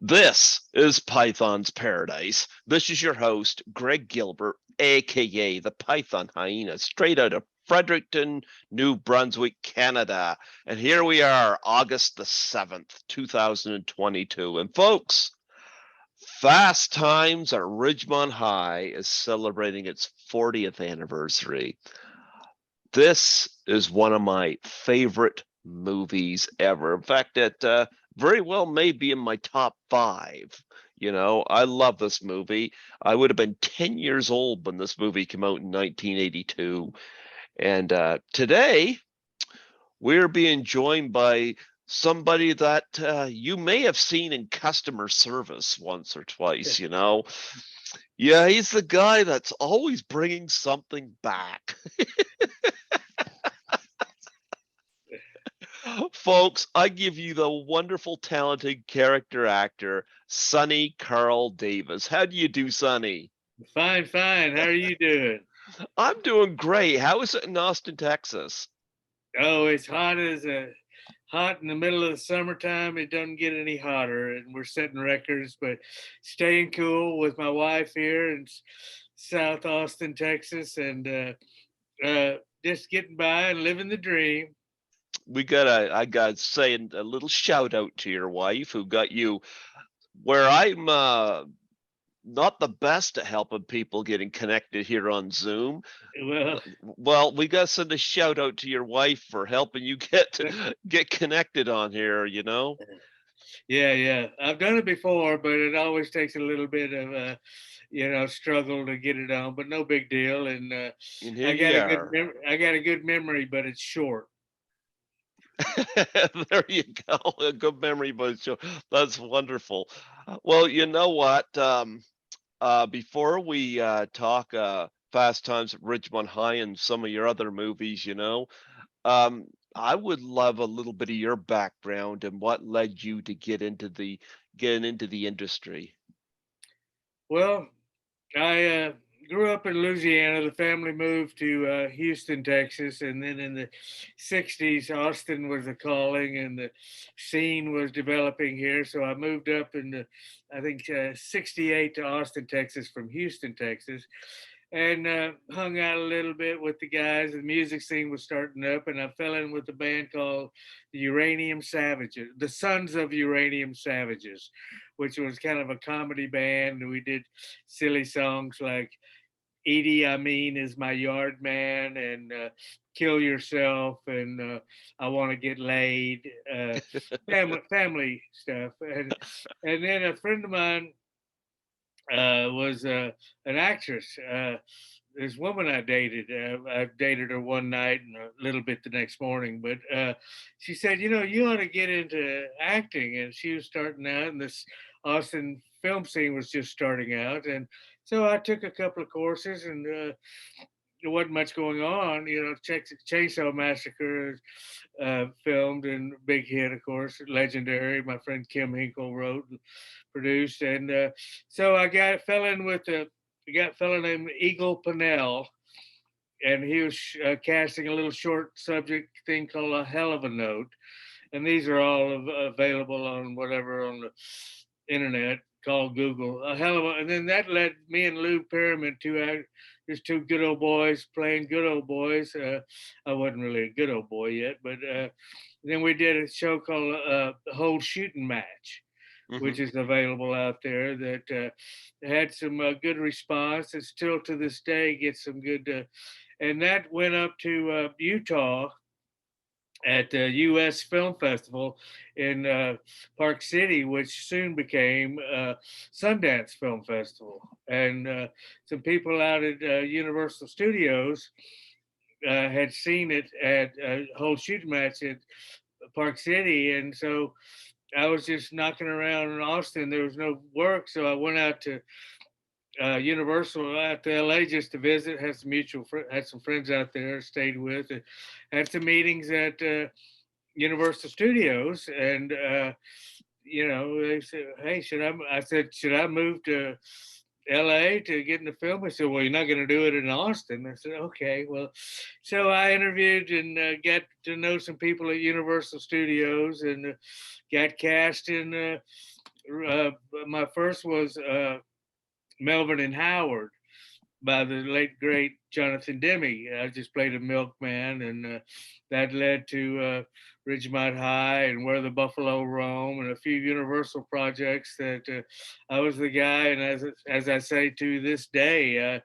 This is Python's Paradise. This is your host, Greg Gilbert, aka the Python Hyena, straight out of Fredericton, New Brunswick, Canada. And here we are, August the 7th, 2022. And folks, Fast Times at Ridgemont High is celebrating its 40th anniversary. This is one of my favorite movies ever. In fact, it very well may be in my top five. I love this movie. I would have been 10 years old when this movie came out in 1982. And today we're being joined by somebody that you may have seen in customer service once or twice, Yeah, he's the guy that's always bringing something back. Folks, I give you the wonderful, talented character actor, Sonny Carl Davis. How do you do, Sonny? Fine, fine. How are you doing? I'm doing great. How is it in Austin, Texas? Oh, it's hot in the middle of the summertime. It doesn't get any hotter, and we're setting records, but staying cool with my wife here in South Austin, Texas, and just getting by and living the dream. I gotta say a little shout out to your wife who got you where I'm not the best at helping people getting connected here on Zoom. Well, Well, we got to send a shout out to your wife for helping you get connected on here. yeah. I've done it before, but it always takes a little bit of struggle to get it on, but no big deal. And And here you are. I got a good memory, but it's short. There you go. A good memory, but that's wonderful. Well, you know what? Before we talk Fast Times at Ridgemont High and some of your other movies, um, I would love a little bit of your background and what led you to getting into the industry. Well, I grew up in Louisiana. The family moved to Houston, Texas, and then in the '60s, Austin was a calling, and the scene was developing here. So I moved up in I think '68 to Austin, Texas, from Houston, Texas, and hung out a little bit with the guys. The music scene was starting up, and I fell in with a band called the Uranium Savages, the Sons of Uranium Savages, which was kind of a comedy band. We did silly songs like Edie, I mean, is my yard man, and kill yourself, and I want to get laid, family stuff, and then a friend of mine was an actress. This woman I dated her one night and a little bit the next morning, but she said, you ought to get into acting. And she was starting out, and this Austin film scene was just starting out. And so I took a couple of courses, and there wasn't much going on. Chainsaw Massacre filmed, and big hit, of course, legendary. My friend Kim Hinkle wrote and produced, and so fell in with got a fellow named Eagle Pennell, and he was casting a little short subject thing called A Hell of a Note, and these are all available on whatever on the internet. Called Google A Hell of a, and then that led me and Lou Perriman to just two good old boys playing good old boys. I wasn't really a good old boy yet, but then we did a show called The Whole Shooting Match, which is available out there, that had some good response, and still to this day gets some good. And that went up to Utah at the U.S. Film Festival in Park City, which soon became Sundance Film Festival. And some people out at Universal Studios had seen it at a whole shooting match at Park City, and so I was just knocking around in Austin. There was no work, so I went out to Universal out to LA just to visit. Had some friends out there, stayed with, and had some meetings at Universal Studios, and they said, "Hey, should I?" I said, "Should I move to LA to get in the film?" I said, "Well, you're not going to do it in Austin." I said, "Okay, well." So I interviewed and got to know some people at Universal Studios, and got cast in uh, my first was Melvin and Howard by the late great Jonathan Demme. I just played a milkman, and that led to Ridgemont High and Where the Buffalo Roam, and a few Universal projects that I was the guy. And as I say to this day,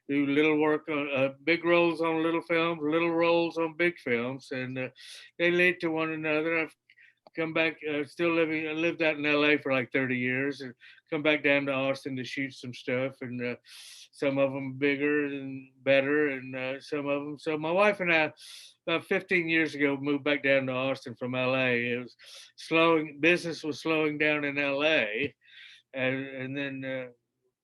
do little work on big roles on little films, little roles on big films, and they lead to one another. I've come back, still living. I lived out in LA for like 30 years, and come back down to Austin to shoot some stuff, and some of them bigger and better, and some of them. So my wife and I, about 15 years ago, moved back down to Austin from LA. It was slowing. Business was slowing down in LA, and then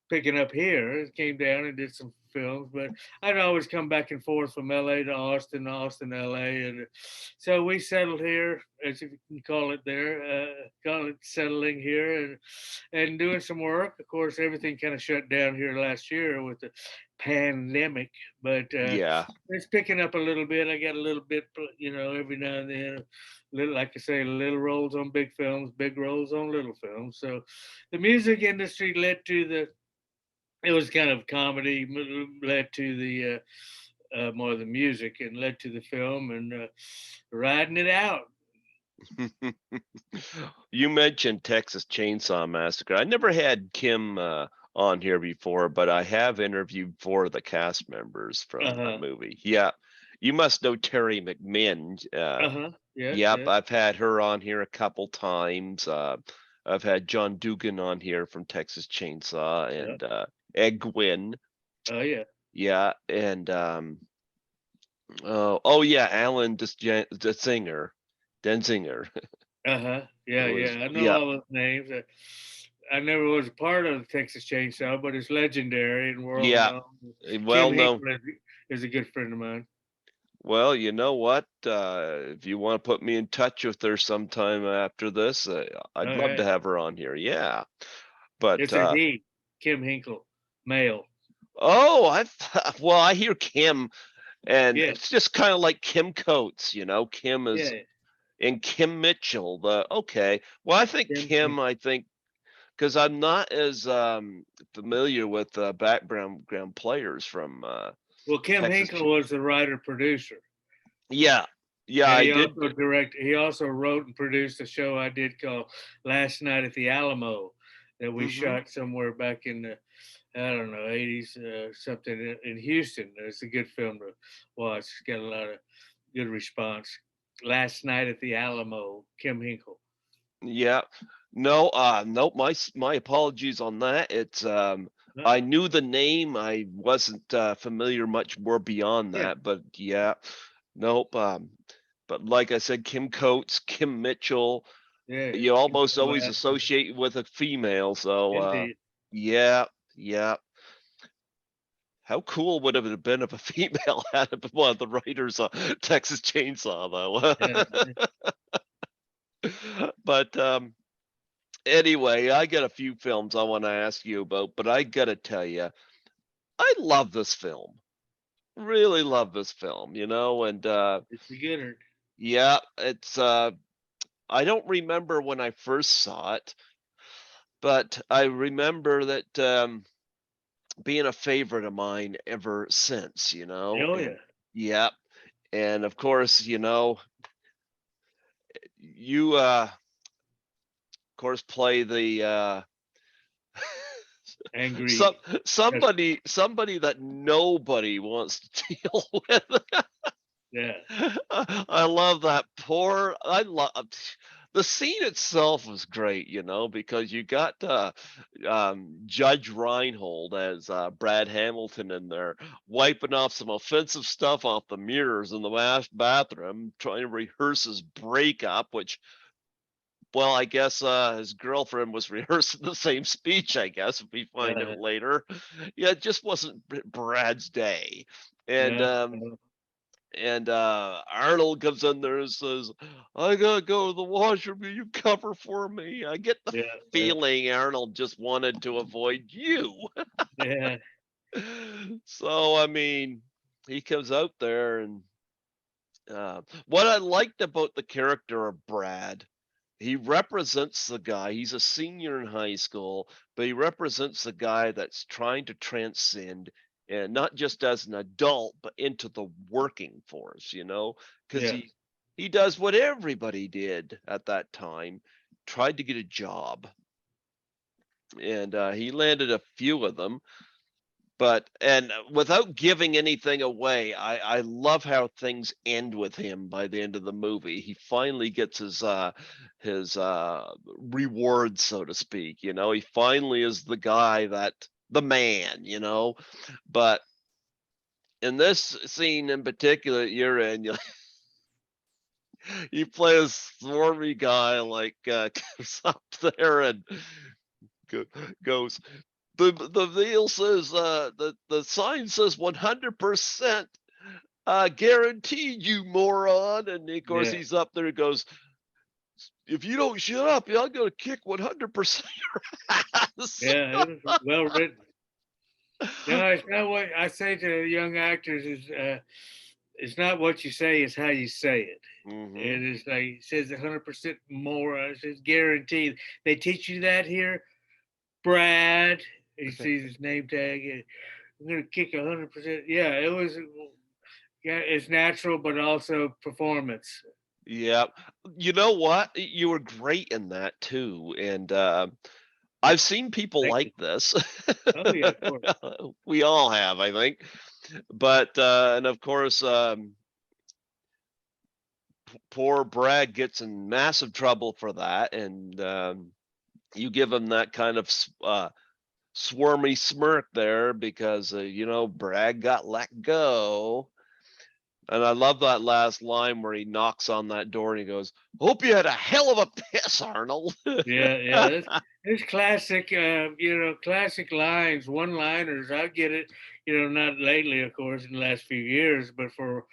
picking up here. Came down and did some films, but I'd always come back and forth from LA to Austin, Austin, LA, and so we settled here, as you can call it there, call it settling here, and doing some work. Of course, everything kind of shut down here last year with the pandemic, but Yeah. it's picking up a little bit. I got a little bit, every now and then, little, like I say, little roles on big films, big roles on little films. So the music industry led to the it was kind of comedy, led to the more of the music, and led to the film, and riding it out. You mentioned Texas Chainsaw Massacre. I never had Kim on here before, but I have interviewed four of the cast members from that Uh-huh. movie. Yeah, you must know Terry McMinn. Uh-huh. Yes, Yep, yes. I've had her on here a couple times. I've had John Dugan on here from Texas Chainsaw Yeah. and Ed Gwynn. Oh yeah. Yeah, and oh yeah, Alan Denzinger. Denzinger. Uh-huh. It Yeah, was yeah. I know yeah, all those names. I never was a part of the Texas Chainsaw, but it's legendary and world yeah, known. well Kim known. Hinkle is a good friend of mine. Well, you know what? If you want to put me in touch with her sometime after this, I'd All love to right. have her on here. Yeah, but It's a he, Kim Hinkle, male. oh, well, I hear Kim, and Yeah, it's just kind of like Kim Coates, you know. Kim is yeah. and Kim Mitchell. The okay, well, I think Kim Kim. Hinkle. I think because I'm not as familiar with background players from Well, Kim Texas. Hinkle was the writer producer. Yeah, yeah, And I he did. also directed. He also wrote and produced a show I did called "Last Night at the Alamo," that we Hmm. shot somewhere back in the I don't know '80s, something in Houston. It's a good film to watch. It's got a lot of good response. "Last Night at the Alamo," Kim Hinkle. Yeah. No, nope, my apologies on that. It's I Uh-uh. knew the name. I wasn't familiar much more beyond Yeah, that, but yeah. Nope. But like I said, Kim Coates, Kim Mitchell, yeah. you Kim almost Hinkle, always last night. associate with a female. So Indeed. yeah, yeah. How cool would it have been if a female had been one of the writers of Texas Chainsaw, Yeah. though? But anyway, I got a few films I want to ask you about, but I gotta tell you, I love this film. Really love this film, you know, and It's a good one. yeah, it's I don't remember when I first saw it, but I remember that being a favorite of mine ever since, you know, Oh and yeah. yeah, and of course, you know, you of course play the some Angry. somebody that nobody wants to deal with. Yeah. I love that poor. I love the scene itself was great, you know, because you got Judge Reinhold as Brad Hamilton in there wiping off some offensive stuff off the mirrors in the bathroom, trying to rehearse his breakup, which well, I guess his girlfriend was rehearsing the same speech, I guess, if we find Uh, out later. Yeah, it just wasn't Brad's day. And no. um and Arnold comes in there and says, I gotta go to the washroom, will you cover for me? I get the Yeah. Yeah. feeling Arnold just wanted to avoid you. Yeah. So I mean, he comes out there and what I liked about the character of Brad, he represents the guy. He's a senior in high school, but he represents the guy that's trying to transcend, and not just as an adult, but into the working force, because Yeah. he does what everybody did at that time, tried to get a job, and he landed a few of them. But and without giving anything away, I love how things end with him by the end of the movie. He finally gets his reward, so to speak. He finally is the man. But in this scene in particular, you're in, you play a swarmy guy like comes up there and go, goes. The deal says the sign says 100% guaranteed, you moron. And of course Yeah. he's up there and goes, if you don't shut up, I'm gonna kick 100% your ass. Yeah. It was well written. No, it's not what I say to young actors is it's not what you say, it's how you say it. Hmm. It is like it says 100% more. It says guaranteed. They teach you that here, Brad. He sees his name tag. And I'm gonna kick 100%. Yeah, it was. Yeah, it's natural, but also performance. Yeah, you know what? You were great in that too, and I've seen people Thank like you. this. Oh yeah, of course. We all have, I think. But and of course, poor Brad gets in massive trouble for that, and you give him that kind of swarmy smirk there because Brad got let go. And I love that last line where he knocks on that door and he goes, "Hope you had a hell of a piss, Arnold." Yeah, yeah. There's classic, classic lines, one-liners. I get it. Not lately, of course, in the last few years, but for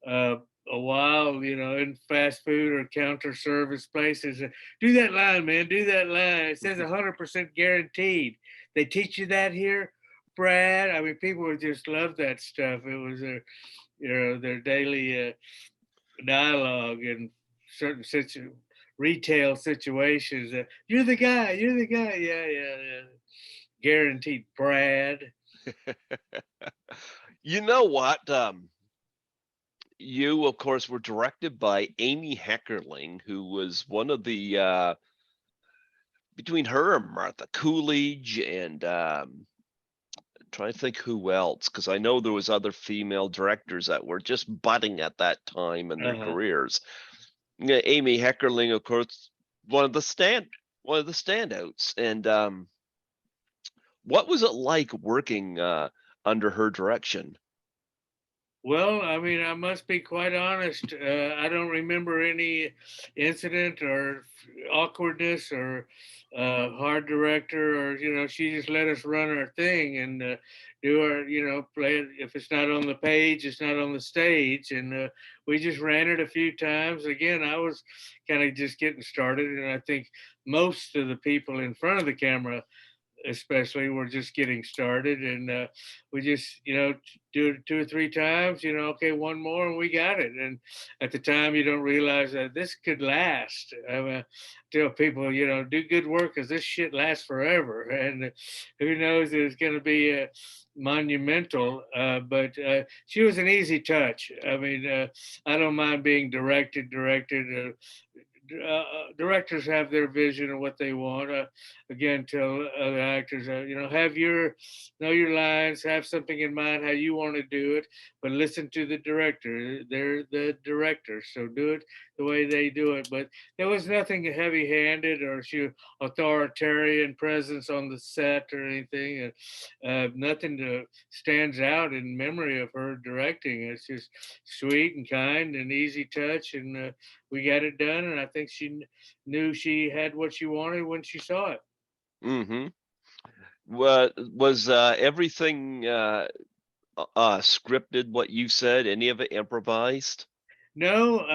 uh, a while, in fast food or counter service places, do that line, man. Do that line. It says 100% guaranteed. They teach you that here, Brad. I mean, people would just love that stuff. It was their daily dialogue in certain retail situations. You're the guy. You're the guy. Yeah, yeah, yeah. Guaranteed, Brad. You know what? You, of course, were directed by Amy Heckerling, who was one of the between her and Martha Coolidge, and trying to think who else, because I know there was other female directors that were just budding at that time in their Uh-huh. careers. Yeah, Amy Heckerling, of course, one of the stand one of the standouts. And what was it like working under her direction? Well, I mean, I must be quite honest. I don't remember any incident or awkwardness or hard director or she just let us run our thing and do our play it. If it's not on the page, it's not on the stage, and we just ran it a few times. Again, I was kind of just getting started, and I think most of the people in front of the camera especially we're just getting started, and we just do it 2 or 3 times, okay, one more and we got it. And at the time you don't realize that this could last. I mean, tell people do good work because this shit lasts forever, and who knows, it's going to be monumental. But she was an easy touch. I mean, I don't mind being directed. Directors have their vision of what they want. Again, tell other actors, have know your lines, have something in mind how you want to do it, but listen to the director. They're the director, so do it the way they do it. But there was nothing heavy-handed or authoritarian presence on the set or anything. Nothing to stands out in memory of her directing. It's just sweet and kind and easy touch, and we got it done. And I think she knew she had what she wanted when she saw it. Mm-hmm. What was everything scripted? What you said? Any of it improvised? No,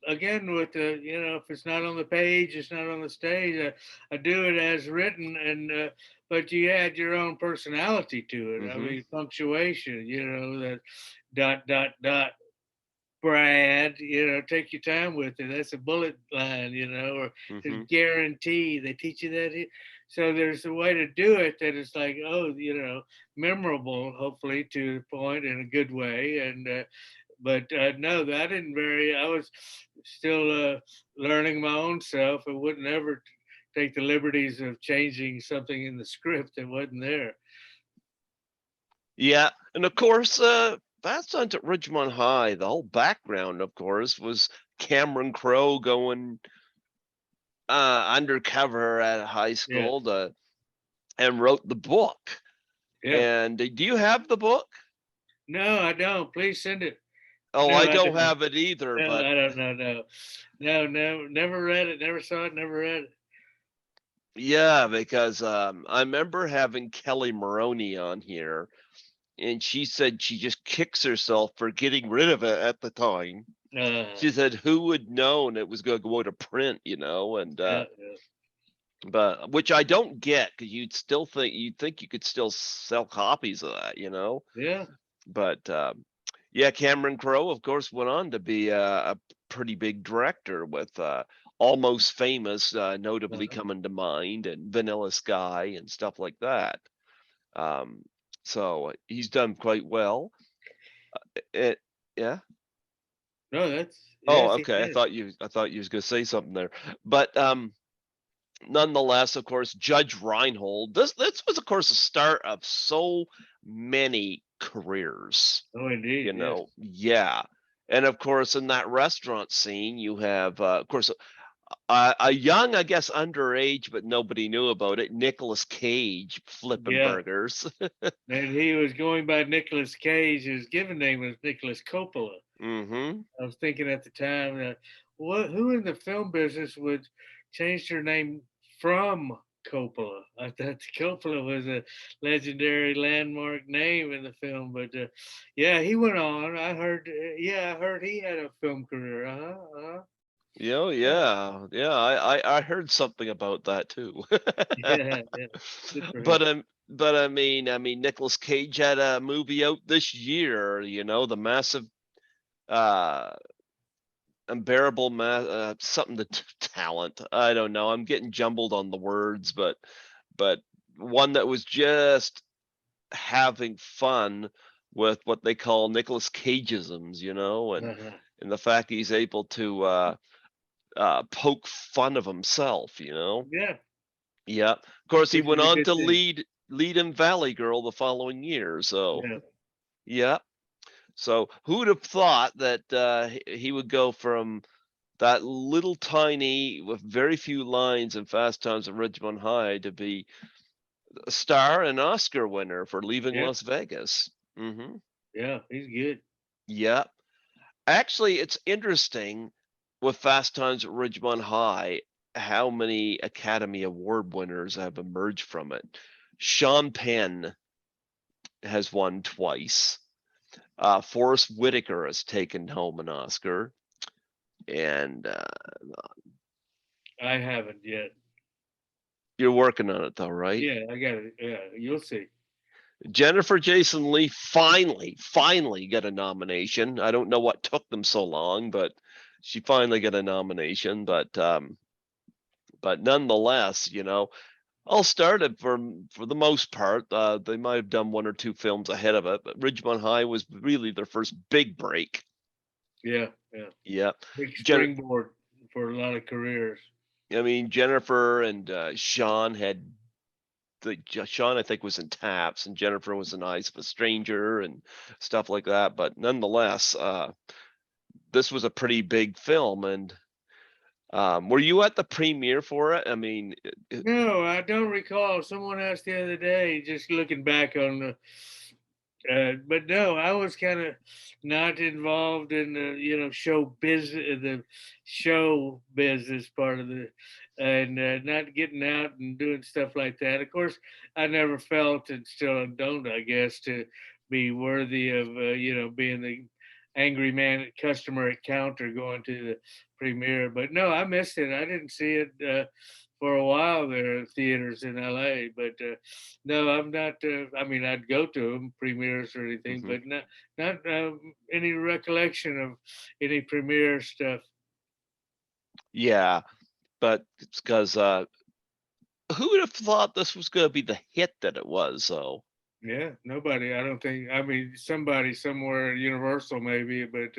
again, with the if it's not on the page, it's not on the stage. I do it as written, and but you add your own personality to it. I Mm-hmm. mean, punctuation. That dot dot dot Brad, take your time with it. That's a bullet line, or a Hmm. guarantee. They teach you that. So there's a way to do it that is like, oh, memorable, hopefully to the point in a good way. And but no, I didn't very. I was still learning my own self. I wouldn't ever take the liberties of changing something in the script that wasn't there. Yeah, and of course, Fast Times at Ridgemont High. The whole background, of course, was Cameron Crowe going undercover at high Yeah, school and wrote the book. yeah. And do you have the book? No, I don't. Please send it. Oh, No, I I don't don't. have it either, No, but I don't know. No, no, no. Never read it. Never saw it. Never read it. yeah, because I remember having Kelly Maroney on here, and she said she just kicks herself for getting rid of it at the time. Uh, She said, "Who would known it was going to go to print?" And yeah, yeah, but which I don't get because you'd think you could still sell copies of that. yeah. But yeah, Cameron Crowe, of course, went on to be a pretty big director with Almost Famous, notably Uh-huh. coming to mind, and Vanilla Sky and stuff like that. Um, so he's done quite well. It, yeah. No, that's Oh, yes, he okay. I did. thought you was going to say something there, but nonetheless, of course, Judge Reinhold. This was, of course, the start of so many careers. Oh, indeed, yes, Yeah, and of course, in that restaurant scene, you have, of course, a young, I guess, underage, but nobody knew about it. Nicolas Cage flipping yeah. burgers. And he was going by Nicolas Cage. His given name was Nicholas Coppola. Hmm. I was thinking at the time, who in the film business would change their name from Coppola? I thought Coppola was a legendary landmark name in the film, but yeah, he went on. I heard, yeah, I heard he had a film career. Yeah, Yeah, yeah. I heard something about that too. yeah, yeah. Good for him. But I mean, Nicolas Cage had a movie out this year. The massive, uh, unbearable, something to talent. I don't know. I'm getting jumbled on the words, but one that was just having fun with what they call Nicolas Cageisms, Uh-huh. and the fact he's able to poke fun of himself. Yeah, Yeah. Of course, he which went is a on good to thing. lead in Valley Girl the following year. So, Yeah, yeah. So, who'd have thought that he would go from that little tiny with very few lines in Fast Times at Ridgemont High to be a star and Oscar winner for Leaving yeah, Las Vegas? Hmm. yeah. He's good. Yeah. Actually, it's interesting with Fast Times at Ridgemont High how many Academy Award winners have emerged from it. Sean Penn has won twice. Forrest Whitaker has taken home an Oscar, and I haven't yet. you're working on it though, right? Yeah, I got it. Yeah, you'll see. Jennifer Jason Leigh finally got a nomination. I don't know what took them so long, but she finally got a nomination. But nonetheless, all started for the most part. They might have done one or two films ahead of it, but Ridgemont High was really their first big break. Yeah, yeah. Yeah, Big Jen, springboard for a lot of careers. I mean Jennifer and Sean had Sean I think was in Taps, and Jennifer was in Eyes of a Stranger and stuff like that. But nonetheless, this was a pretty big film. And were you at the premiere for it? I mean, No, I don't recall. Someone asked the other day, just looking back on the. But no, I was kind of not involved in the show business, the show business part of the, and not getting out and doing stuff like that. Of course, I never felt and still don't, I guess, to be worthy of being the angry man customer at counter going to the premiere. But no, I missed it. I didn't see it. for a while there at theaters in LA. But no, I'm not. I mean, I'd go to them premieres or anything, Hmm. but not any recollection of any premiere stuff. Yeah, but it's because who would have thought this was going to be the hit that it was? So Yeah, nobody. I don't think. I mean, somebody somewhere at Universal maybe, but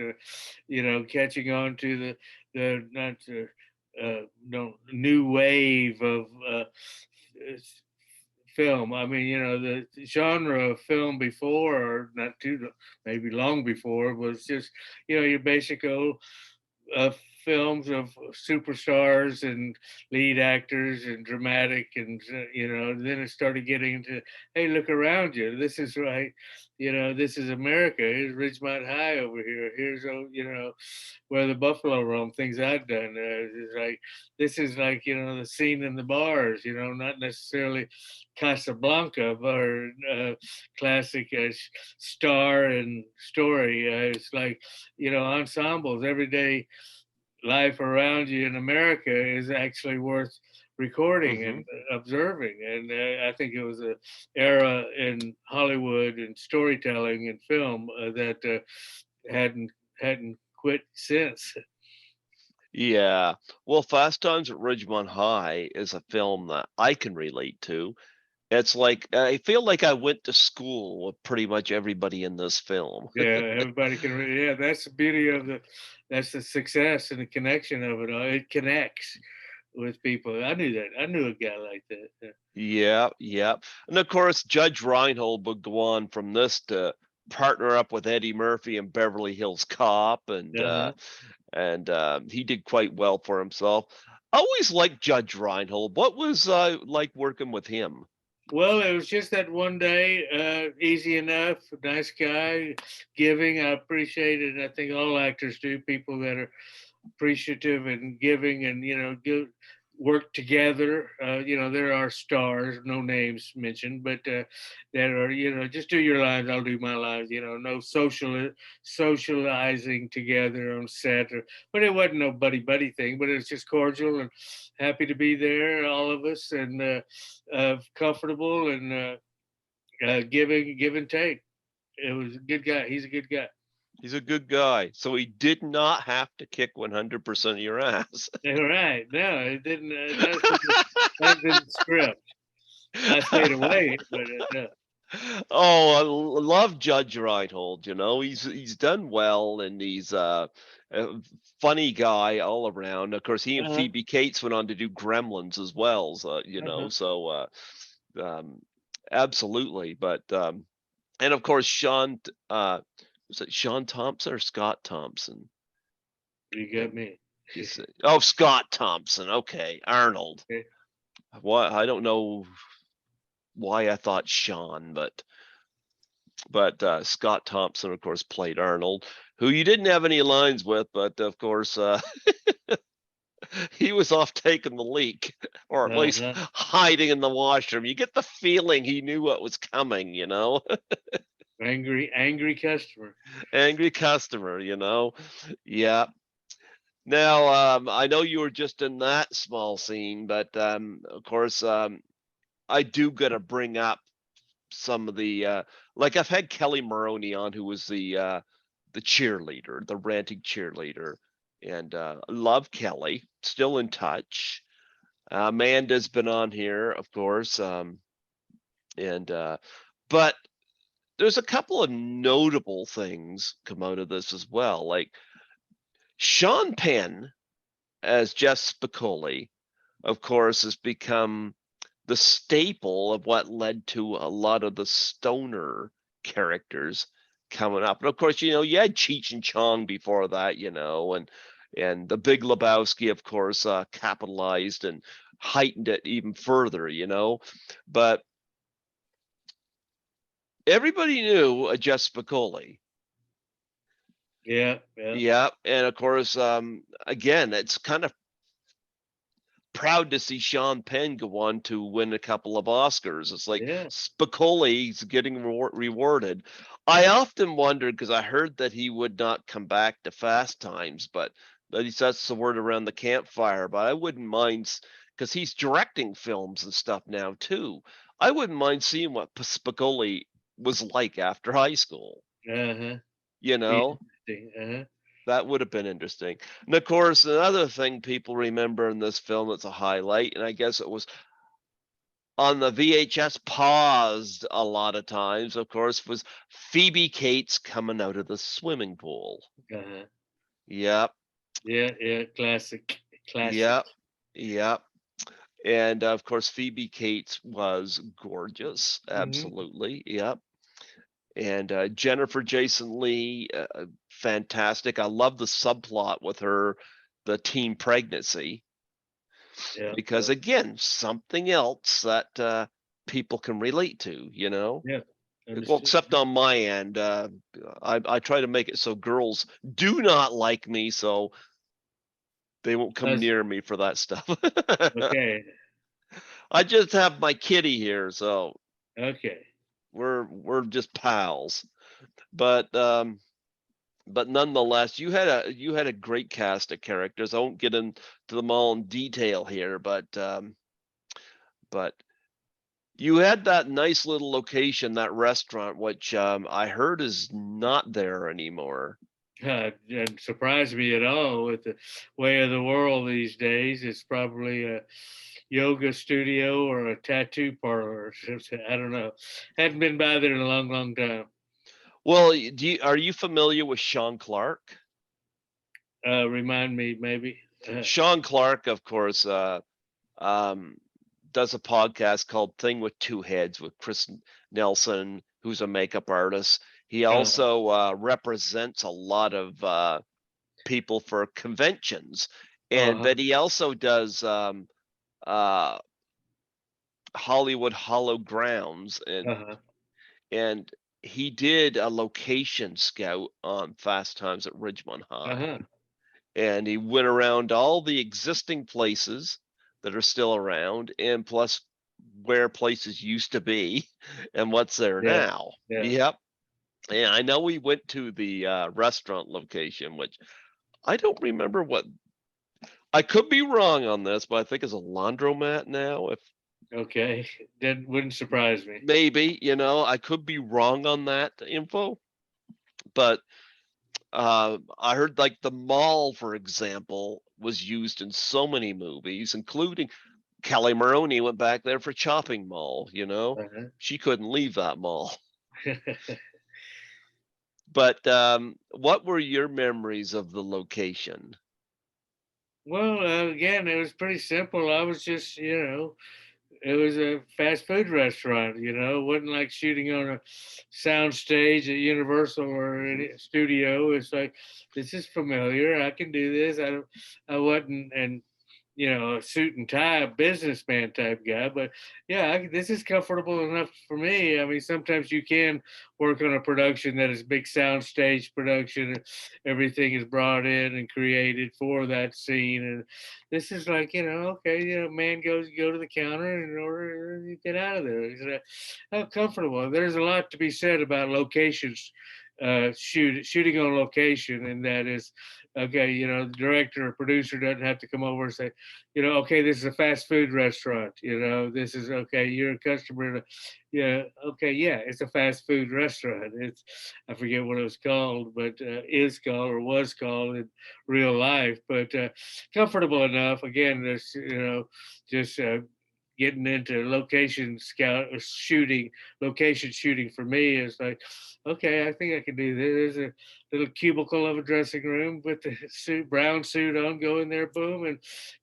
catching on to the not the no new wave of s- film. I mean, the genre of film before, or not too, maybe long before, was just your basic old uh, films of superstars and lead actors and dramatic, and then it started getting into, hey, look around you, this is right, this is America, here's Ridgemont High over here, here's where the buffalo roam, things I've done. It's like, this is like, the scene in the bars, not necessarily Casablanca, or classic star and story. It's like, ensembles. Everyday life around you in America is actually worth recording hmm and observing. And I think it was an era in Hollywood and storytelling and film that hadn't quit since. yeah. Well, Fast Times at Ridgemont High is a film that I can relate to. It's like I feel like I went to school with pretty much everybody in this film. Yeah, everybody can. Yeah, that's the beauty of that's the success and the connection of it all. It connects with people. I knew that. I knew a guy like that. Yeah. Yeah, yeah. And of course, Judge Reinhold would go on from this to partner up with Eddie Murphy in Beverly Hills Cop, Uh-huh. and he did quite well for himself. Always liked Judge Reinhold. What was like working with him? Well, it was just that one day, easy enough, nice guy, giving. I appreciate it. I think all actors do. People that are appreciative and giving, and work together. There are stars, no names mentioned, but that are, just do your lines, I'll do my lines. No socializing together on set, but it wasn't no buddy buddy thing. But it's just cordial and happy to be there, all of us, and comfortable, and give and take. It was a good guy. He's a good guy. He's a good guy, so he did not have to kick 100% of your ass. All right. No, it didn't. That didn't script. I stayed away, but no. Oh, love Judge Reinhold. He's done well, and he's a funny guy all around. Of course, he and Uh-huh. Phoebe Cates went on to do Gremlins as well. So Uh-huh. um, absolutely. But and of course, was it Sean Thompson or Scott Thompson? You got And me. Scott Thompson. Okay, Arnold. Okay. What I don't know why I thought Sean, but Scott Thompson, of course, played Arnold, who you didn't have any lines with, but of course, he was off taking the leak, or at least Uh-huh. hiding in the washroom. You get the feeling he knew what was coming. Angry customer. Angry customer. Yeah. Now, I know you were just in that small scene, but of course, I do got to bring up some of the like I've had Kelly Maroney on, who was the cheerleader, the ranting cheerleader, and love Kelly, still in touch. Amanda's been on here, of course, and but there's a couple of notable things come out of this as well, like Sean Penn as Jeff Spicoli, of course, has become the staple of what led to a lot of the stoner characters coming up. And of course, you had Cheech and Chong before that, and the Big Lebowski, of course, capitalized and heightened it even further. But everybody knew a Jeff Spicoli. Yeah, yeah, Yeah, and of course, again, it's kind of proud to see Sean Penn go on to win a couple of Oscars. It's like yeah. Spicoli's getting rewarded. I often wondered, because I heard that he would not come back to Fast Times, but at least that's the word around the campfire. But I wouldn't mind because he's directing films and stuff now too. I wouldn't mind seeing what Spicoli was like after high school. Uh-huh. You know, Interesting. Uh-huh. that would have been interesting. And of course, another thing people remember in this film that's a highlight, and I guess it was on the VHS paused a lot of times, of course, was Phoebe Cates coming out of the swimming pool. Uh-huh. Yep, Yeah, classic. yep, yep. And of course, Phoebe Cates was gorgeous. Mm-hmm. Absolutely. Yep. And Jennifer Jason Leigh, fantastic. I love the subplot with her, the teen pregnancy, Yeah, because again, something else that people can relate to, you know? yeah. Well, Understood. except on my end, I try to make it so girls do not like me, so they won't come That's near me for that stuff. okay. I just have my kitty here, so Okay. we're just pals. But nonetheless, you had a great cast of characters. I won't get into them all in detail here, but you had that nice little location, that restaurant, which I heard is not there anymore. Doesn't surprise me at all with the way of the world these days. It's probably a yoga studio or a tattoo parlor or something. I don't know. Hadn't been by there in a long, long time. Well, are you familiar with Sean Clark? Remind me, maybe. Sean Clark, of course, um, does a podcast called Thing with Two Heads with Chris Nelson, who's a makeup artist. He Uh, also represents a lot of people for conventions, uh-huh, but he also does uh, Hollywood Hollow Grounds, uh-huh, and he did a location scout on Fast Times at Ridgemont High, uh-huh. and he went around all the existing places that are still around, and plus where places used to be and what's there Yeah, now. yeah. Yep. And I know we went to the restaurant location, which I don't remember what. I could be wrong on this, but I think it's a laundromat now. If Okay. That wouldn't surprise me. maybe, I could be wrong on that info, but I heard like the mall, for example, was used in so many movies, including Kelly Maroney went back there for Chopping Mall. Uh-huh. She couldn't leave that mall. But what were your memories of the location? Well, again, it was pretty simple. I was just, it was a fast food restaurant. It wasn't like shooting on a sound stage at Universal or Mhm. any studio. It's like, this is familiar. I can do this. I wasn't, and a suit and tie businessman type guy. But yeah, this is comfortable enough for me. I mean, sometimes you can work on a production that is big soundstage production. And everything is brought in and created for that scene. And this is like, okay, man go to the counter and order, and you get out of there. How comfortable. There's a lot to be said about locations. Shooting on location, and that is okay. The director or producer doesn't have to come over and say, okay, this is a fast food restaurant. This is okay. You're a customer. Yeah, okay, yeah, it's a fast food restaurant. I forget what it was called, but is called or was called in real life. But comfortable enough. Again, there's just getting into location scout or location shooting for me is like, okay, I think I can do this. There's a little cubicle of a dressing room with the brown suit on, go in there, boom, and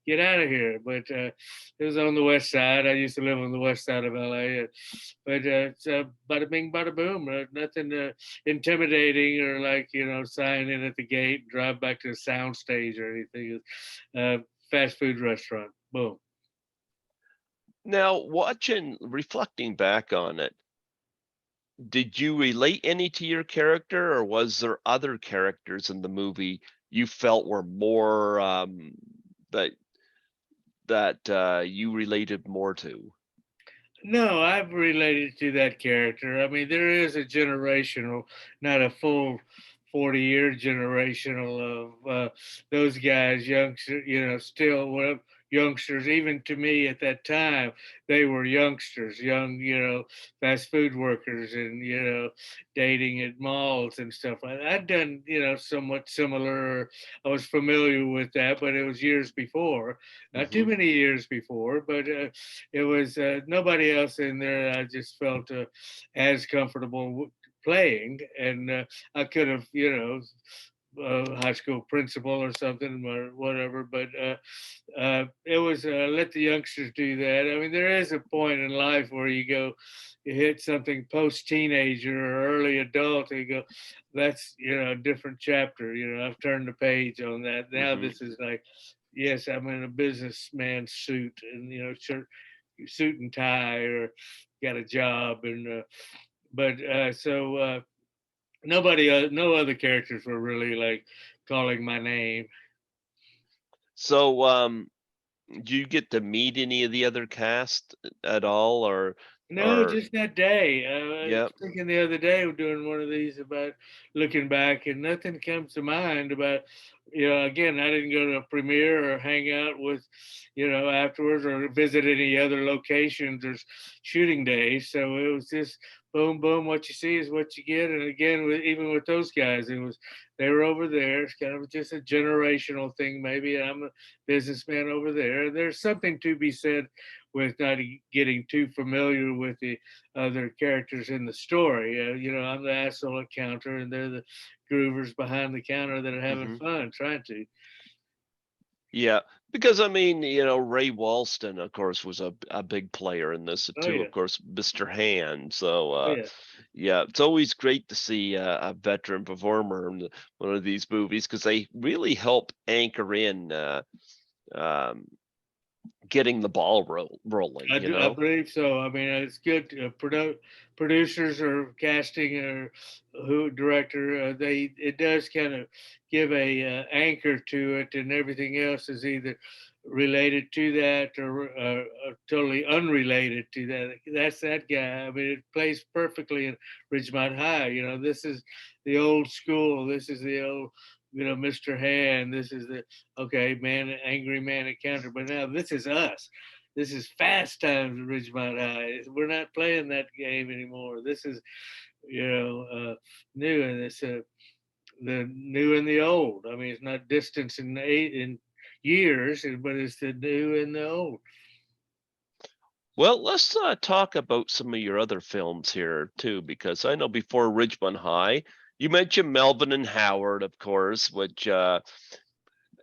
get out of here. But it was on the west side. I used to live on the west side of LA. But it's bada bing, bada boom. Nothing intimidating or like, sign in at the gate and drive back to the sound stage or anything. Fast food restaurant, boom. Now, reflecting back on it, did you relate any to your character, or was there other characters in the movie you felt were more that you related more to? No, I've related to that character. I mean, there is a generational, not a full 40-year generational of those guys, youngster, still, well, youngsters. Even to me at that time, they were youngsters, young, fast food workers, and dating at malls and stuff like that. I'd done, somewhat similar. I was familiar with that, but it was years before, not too Hmm. many years before. But it was nobody else in there. I just felt as comfortable playing, and I could have, high school principal or something or whatever, but it was let the youngsters do that. I mean, there is a point in life where you hit something post teenager or early adult, and you go, that's a different chapter. I've turned the page on that. Now Hmm. this is like, yes, I'm in a businessman suit and shirt, suit and tie, or got a job, and but so. Nobody, no other characters were really like calling my name. So, do you get to meet any of the other cast at all, No, or just that day. I yeah? was thinking the other day, we're doing one of these about looking back, and nothing comes to mind about, again, I didn't go to a premiere or hang out with, afterwards, or visit any other locations or shooting days. So it was just boom, boom. What you see is what you get. And again, even with those guys, they were over there. It's kind of just a generational thing, maybe. I'm a businessman over there. There's something to be said with not getting too familiar with the other characters in the story. I'm the asshole at counter, and they're the groovers behind the counter that are having Hmm. fun trying to. Yeah, because I mean, Ray Walston, of course, was a big player in this Oh too. yeah, Of course, Mr. Hand. So, oh yeah. yeah, it's always great to see a veteran performer in one of these movies because they really help anchor in um, getting the ball rolling. I do. I believe so. I mean, it's good. Producers or casting or who director, it does kind of give a anchor to it, and everything else is either related to that or totally unrelated to that. That's that guy. I mean, it plays perfectly in Ridgemont High. This is the old school. This is the old. Mr. Hand. This is the okay man, angry man at counter. But now this is us. This is fast times at Ridgemont High. We're not playing that game anymore. This is, new, and it's the new and the old. I mean, it's not distance in years, but it's the new and the old. Well, let's talk about some of your other films here too, because I know before Ridgemont High, you mentioned Melvin and Howard, of course, which has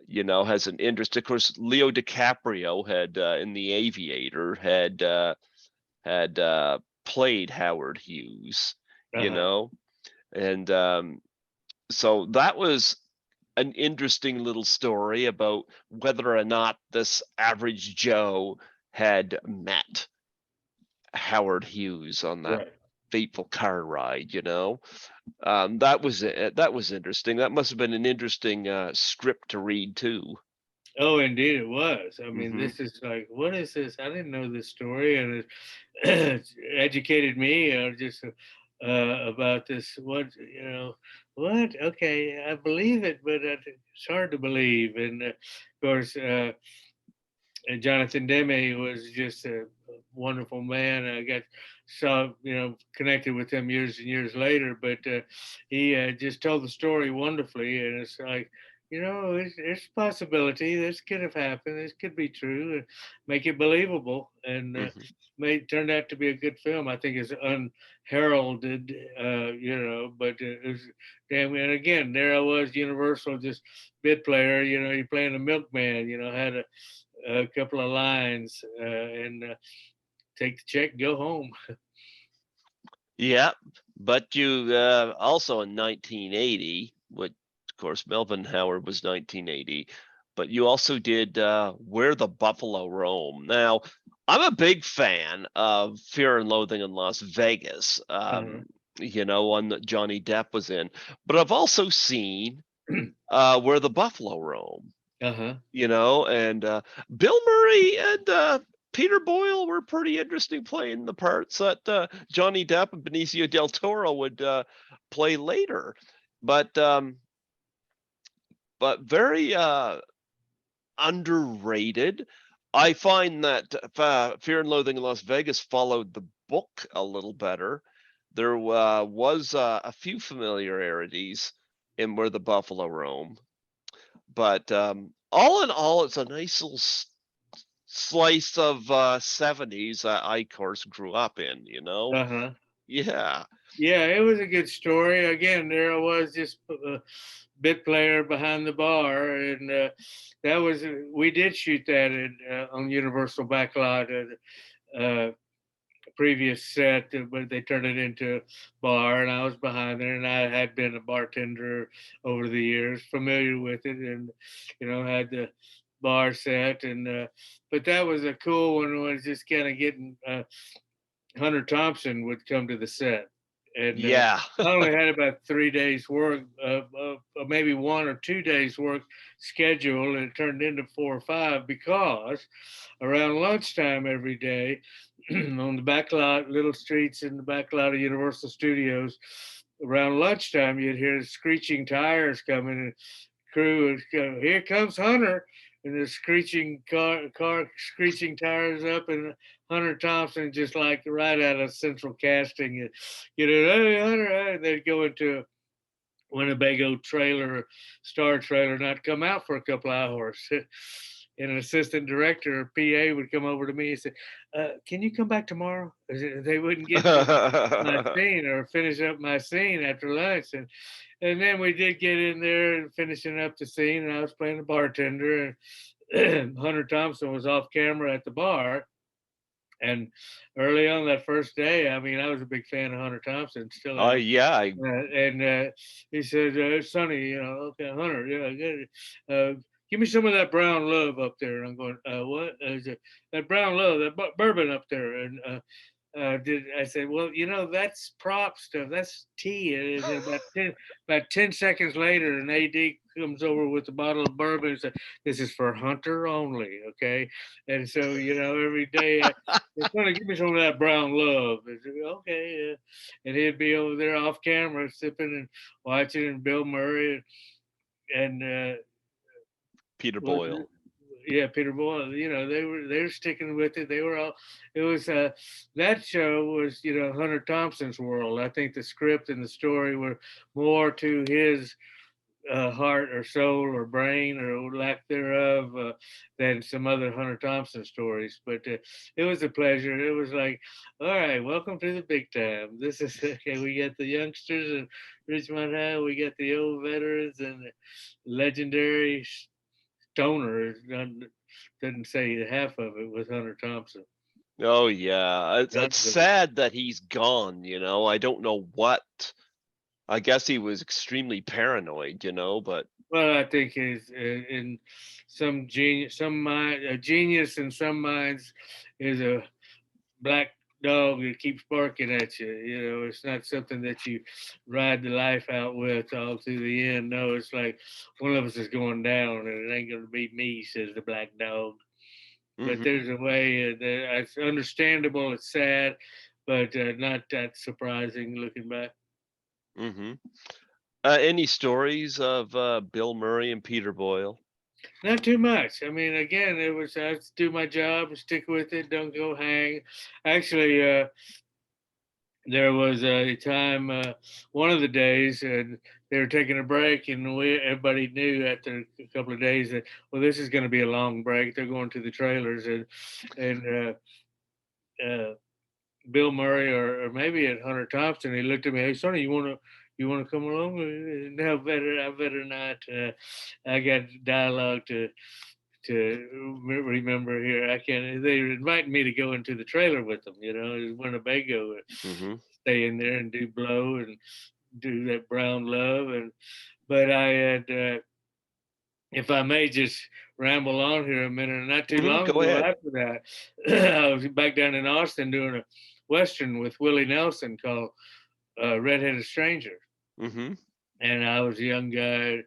an interest. Of course, Leo DiCaprio had in The Aviator had played Howard Hughes, you Uh-huh. know, and so that was an interesting little story about whether or not this average Joe had met Howard Hughes on that Right. fateful car ride. That was interesting. That must have been an interesting script to read too. Oh, indeed it was. I mean, Hmm. this is like, what is this? I didn't know this story, and it educated me just about this. What? Okay, I believe it, but it's hard to believe. And of course, and Jonathan Demme was just a wonderful man. I got connected with him years and years later, but he just told the story wonderfully, and it's like. There's a possibility this could have happened. This could be true, and make it believable. And Hmm. turned out to be a good film. I think it's unheralded, but it was damn. And again, there I was, Universal, just bit player. You're playing a milkman. Had a couple of lines, and take the check, go home. Yeah, but you also in 1980, which of course Melvin Howard was 1980, but you also did Where the Buffalo Roam. Now, I'm a big fan of Fear and Loathing in Las Vegas, Uh-huh. one that Johnny Depp was in, but I've also seen Where the Buffalo Roam. Uh-huh. And Bill Murray and Peter Boyle were pretty interesting playing the parts that Johnny Depp and Benicio del Toro would play later, but um, but very underrated. I find that Fear and Loathing in Las Vegas followed the book a little better. There was a few familiarities in Where the Buffalo Roam, but all in all, it's a nice little slice of 70s that I, of course, grew up in, you know? Uh-huh. Yeah. Yeah, it was a good story. Again, there I was, just a bit player behind the bar, and that was we did shoot that on Universal Backlot, previous set, but they turned it into a bar, and I was behind there, and I had been a bartender over the years, familiar with it, and had the bar set, and but that was a cool one. Was just kind of getting Hunter Thompson would come to the set, and Yeah. I only had about 3 days work, maybe 1 or 2 days work scheduled, and it turned into 4 or 5 because around lunchtime every day on the back lot, little streets in the back lot of Universal Studios, around lunchtime you'd hear screeching tires coming, and crew would go, "Here comes Hunter," and the screeching car screeching tires up, and Hunter Thompson, just like right out of Central Casting, "Hey Hunter," and they'd go into a Winnebago trailer, star trailer, not come out for a couple of hours. And an assistant director or PA would come over to me and say, "Can you come back tomorrow?" They wouldn't get to my scene or finish up my scene after lunch, and then we did get in there and finishing up the scene, and I was playing the bartender, and Hunter Thompson was off camera at the bar. And early on that first day, I mean, I was a big fan of Hunter Thompson, still Oh, am. yeah. And he said, "Sonny, okay, Hunter, yeah, I get it. Give me some of that brown love up there." And I'm going, "What?" I said, "That brown love, that bourbon up there." And I said, "Well, that's prop stuff. That's tea." And then about 10 seconds later, an AD comes over with a bottle of bourbon and said, "This is for Hunter only, okay?" And so, every day, they're trying to give me some of that brown love. I said, "Okay." And he'd be over there off camera sipping and watching, and Bill Murray and Peter was Boyle. yeah, Peter Boyle, they were sticking with it. They were all, it was that show was, Hunter Thompson's world. I think the script and the story were more to his heart or soul or brain or lack thereof than some other Hunter Thompson stories. But it was a pleasure. It was like, all right, welcome to the big time. This is okay. We got the youngsters and Ridgemont High. We got the old veterans and the legendary stoner. Didn't say half of it was Hunter Thompson. Oh, yeah. It's That's sad that he's gone, you know. I don't know what. I guess he was extremely paranoid, you know, but Well, I think he's in some genius, some mind, a genius in some minds is a black dog that keeps barking at you. It's not something that you ride the life out with all through the end. No, it's like one of us is going down, and it ain't going to be me, says the black dog. But mhm, there's a way that it's understandable. It's sad, but not that surprising looking back. mhm. Any stories of Bill Murray and Peter Boyle? Not too much. I mean, again, it was I do my job, stick with it, don't go hang. Actually, there was a time, one of the days, and they were taking a break, and everybody knew after a couple of days that, well, this is going to be a long break. They're going to the trailers, and Bill Murray or maybe at Hunter Thompson, he looked at me, "Hey, Sonny, you want to come along?" No, I better not. I got dialogue to remember here. I can't. They invited me to go into the trailer with them. Winnebago, Mhm. stay in there and do blow and do that brown love. But I had, if I may just ramble on here a minute, not too Mhm, long go ago ahead. after that, I was back down in Austin doing a western with Willie Nelson called Redheaded Stranger. Mhm. And I was a young guy,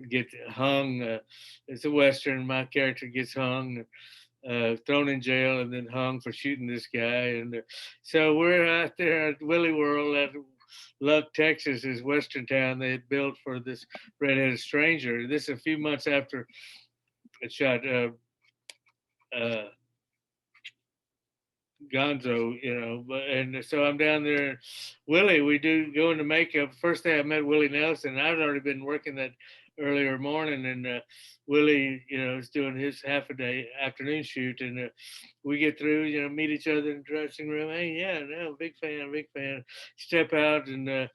get hung. It's a western. My character gets hung, thrown in jail, and then hung for shooting this guy. And so we're out there at Willie World at Luck, Texas, is western town they had built for this redheaded stranger. This a few months after it shot uh, Gonzo, and so I'm down there. Willie, we do go into makeup. First day I met Willie Nelson, I'd already been working that earlier morning, and Willie, is doing his half a day afternoon shoot, and we get through, meet each other in the dressing room. Hey, yeah, no, big fan, big fan. Step out, and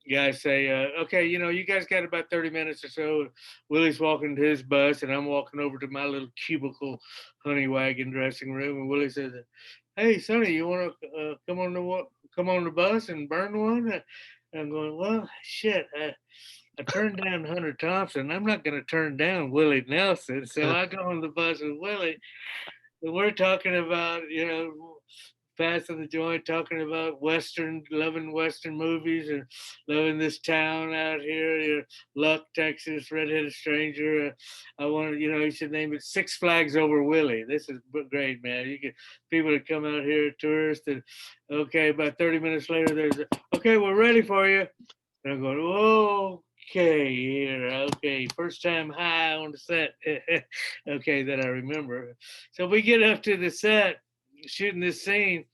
guys say, okay, you guys got about 30 minutes or so. Willie's walking to his bus, and I'm walking over to my little cubicle honey wagon dressing room. And Willie says, hey, Sonny, you want to come on the bus and burn one? And I'm going, well, shit, I turned down Hunter Thompson. I'm not going to turn down Willie Nelson. So I go on the bus with Willie, and we're talking about, passing the joint, talking about loving Western movies and loving this town out here, Luck, Texas, Redheaded Stranger. I wanted, he should name it Six Flags Over Willie. This is great, man. You get people that come out here, tourists, and okay, about 30 minutes later, there's, okay, we're ready for you. And I'm going, whoa. Okay, here. Okay, first time high on the set. Okay, that I remember. So we get up to the set, shooting this scene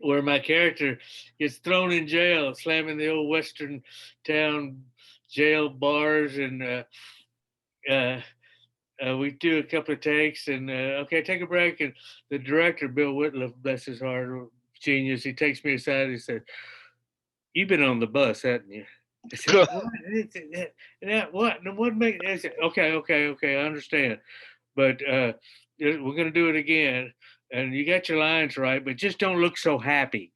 where my character gets thrown in jail, slamming the old Western town jail bars, and we do a couple of takes, and okay, take a break. And the director, Bill Whitlow, bless his heart, genius, he takes me aside and he said, "You've been on the bus, haven't you?" I said, what? What make? I said, okay, I understand, but we're gonna do it again, and you got your lines right, but just don't look so happy.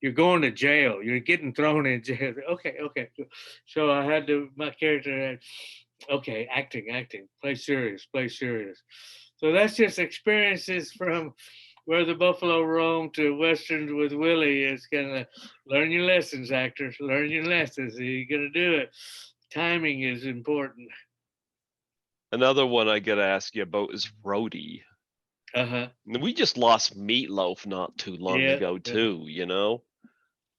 You're going to jail. You're getting thrown in jail. Okay. So I had to, my character, okay, acting, play serious. So that's just experiences from where the buffalo roam to westerns with Willie. Is gonna learn your lessons, actors. Learn your lessons. You're gonna do it. Timing is important. Another one I got to ask you about is Roadie. Uh-huh. We just lost Meatloaf not too long Yeah. ago too,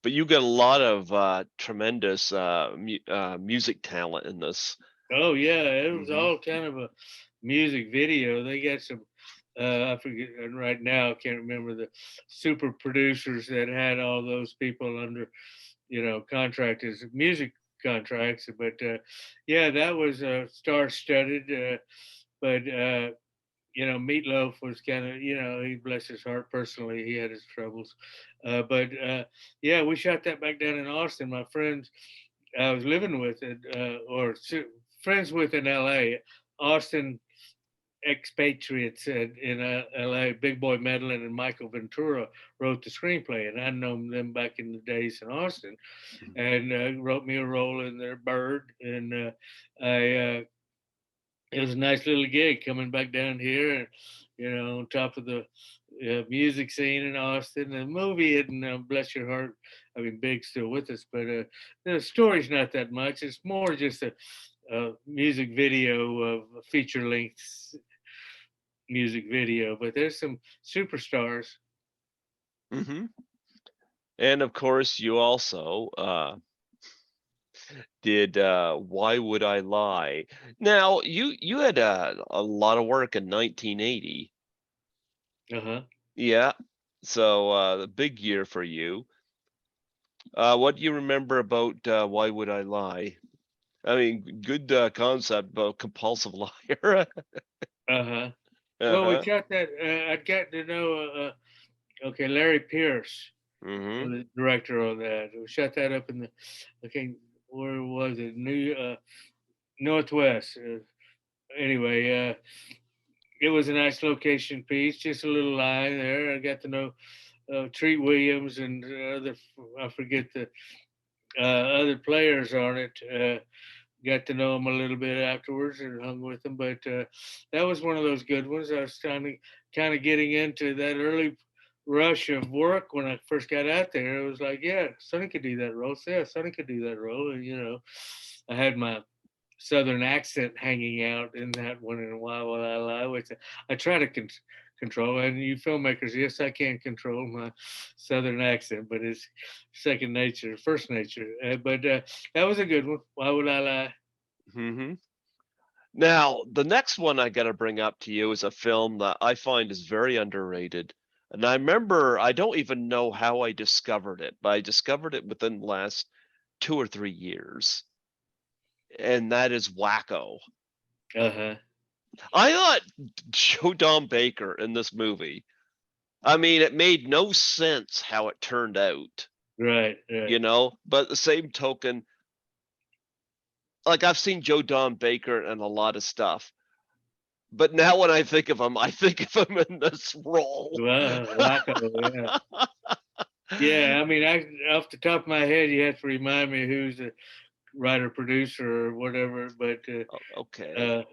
But you got a lot of tremendous music talent in this. Oh yeah, it was Mhm. all kind of a music video. They got some I forget right now, I can't remember the super producers that had all those people under, contract as music contracts. But yeah, that was star studded. But Meatloaf was kind of, he bless his heart personally, he had his troubles. But yeah, we shot that back down in Austin. My friends I was living with it, friends with in LA, Austin expatriates in LA, Big Boy Medlin and Michael Ventura wrote the screenplay, and I'd known them back in the days in Austin, and wrote me a role in their Bird, and it was a nice little gig coming back down here, and on top of the music scene in Austin. The movie isn't, bless your heart. I mean, Big's still with us, but the story's not that much. It's more just a music video of a feature length music video. But there's some superstars. Mm-hmm. And of course, you also did Why Would I Lie? Now, you had a lot of work in 1980. Uh-huh. Yeah. So the big year for you. What do you remember about Why Would I Lie? I mean, good concept about compulsive liar. Uh-huh. Well, we Uh-huh. shot that. I'd gotten to know, okay, Larry Pierce, Mm-hmm. the director on that. We shot that up in the, okay, where was it? Northwest. Anyway, it was a nice location piece, just a little line there. I got to know Treat Williams and other, I forget the other players on it. Got to know them a little bit afterwards and hung with them. But that was one of those good ones. I was kind of getting into that early rush of work when I first got out there. It was like, yeah, Sonny could do that role. Yeah, Sonny could do that role. And, I had my Southern accent hanging out in that one in a while I lie, which I try to control. And you filmmakers, yes, I can control my Southern accent, but it's second nature, first nature. But that was a good one. Why Would I Lie? Mm-hmm. Now, the next one I got to bring up to you is a film that I find is very underrated. And I remember, I don't even know how I discovered it, but I discovered it within the last 2 or 3 years. And that is Wacko. Uh-huh. I thought Joe Don Baker in this movie, I mean, it made no sense how it turned out, Right, right. but at the same token, like I've seen Joe Don Baker in a lot of stuff, but now when I think of him, I think of him in this role. Wacko, yeah. Yeah, I mean, off the top of my head, you have to remind me who's the writer, producer, or whatever. But Okay. uh,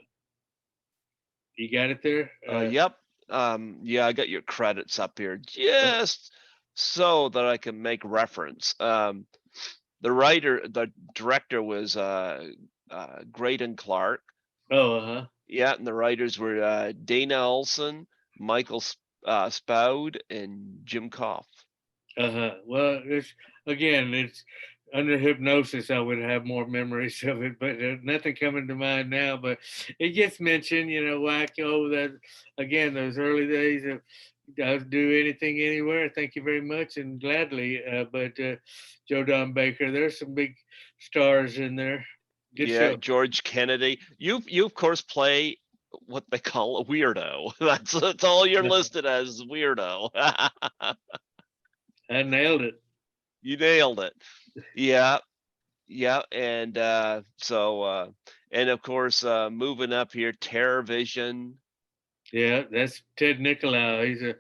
you got it there. Yep. Yeah, I got your credits up here just so that I can make reference. The director was Graydon Clark. Oh, uh-huh. Yeah, and the writers were Dana Olson, Michael Spoud, and Jim Koff. Uh-huh. Well, it's under hypnosis. I would have more memories of it, but nothing coming to mind now. But it gets mentioned, Wacko. That again, those early days of I'll do anything, anywhere. Thank you very much, and gladly. But Joe Don Baker, there's some big stars in there. Good Yeah, show. George Kennedy. You of course play what they call a weirdo. That's all you're listed as, weirdo. I nailed it. You nailed it. Yeah, yeah, and and of course moving up here, TerrorVision. Yeah, that's Ted Nicolau. He's a